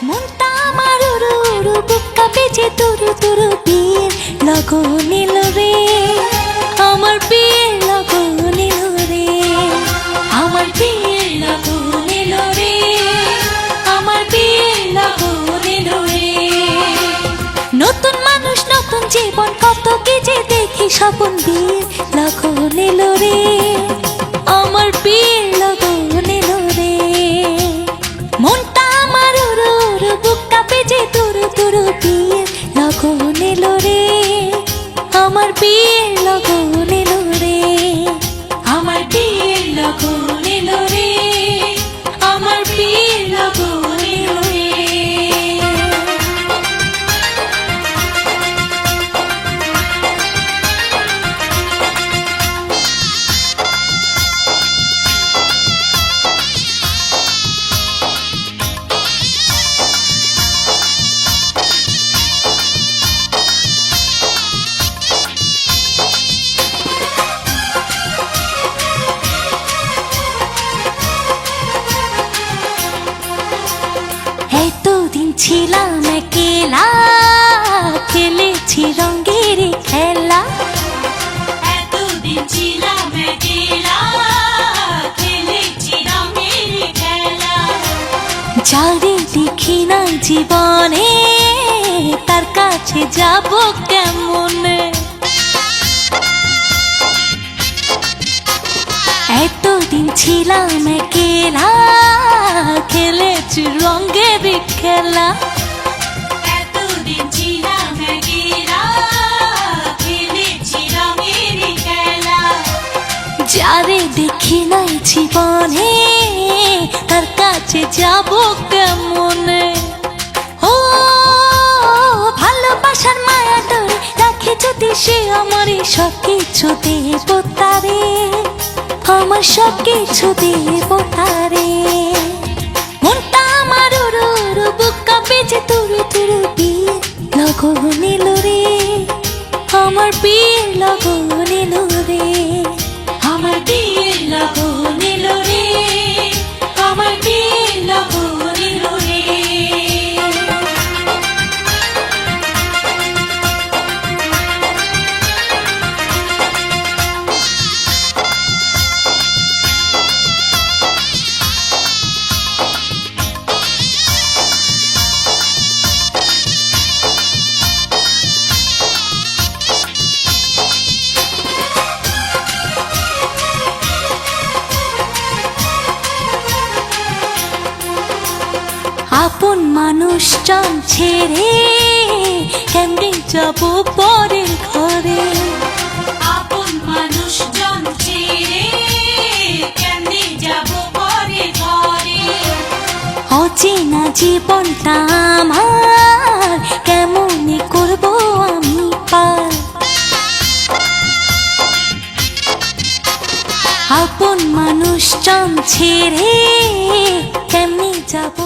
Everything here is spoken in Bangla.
মনটা আমার উড়ু উড়ু বুক কাঁপেছে তুরু তুরু বিয়ের লগন এলো রে আমার বিয়ের লগন এলো রে আমার বিয়ের লগন এলো রে আমার বিয়ের লগন এলো রে নতুন মানুষ নতুন জীবন কত কি যে দেখি স্বপন বিয়ের লগন এলো রে আমার বিয়ের লগন এলো রে মনটা আমার উড়ু উড়ু বুক কাঁপেছে তুরু তুরু বিয়ের লগন এলো রে আমার বিয়ের লগন এলো রে আমার বিয়ের লগন এলো রে আমার বিয়ের লগন এলো রে এতদিন ছিলাম একলা খেলেছি রঙের খেলা এতদিন ছিলাম একলা খেলেছি রঙের খেলা যারে দেখি না জীবনে তার কাছে যাব কেমনে এতদিন ছিলাম একলা খেলেছি রঙের খেলা এতদিন ছিলাম একলা খেলেছি রঙের খেলা যারে দেখি নাই জীবনে তার কাছে যাব কেমনে ও ভালোবাসার মায়া ধরে রাখে যদি সে আমার সব কিছু দেব তারে আমার সব কিছু দেব তারে মনটা আমার উড়ু উড়ু বুক কাঁপেছে তুরু তুরু বিয়ে লগন এলো রে আমার বিয়ে লগন এলো রে আমার বিয়ের লগন এলো রে আমার বিয়ের লগন এলো রে আপন মানুষজন ছেড়ে কেমনে যাব পরের ঘরে আপন মানুষজন ছেড়ে কেমনে যাব পরের ঘরে অচেনা জীবনটা আমার কেমনে করব আমি পার আপন মানুষজন ছেড়ে কেমনে যাব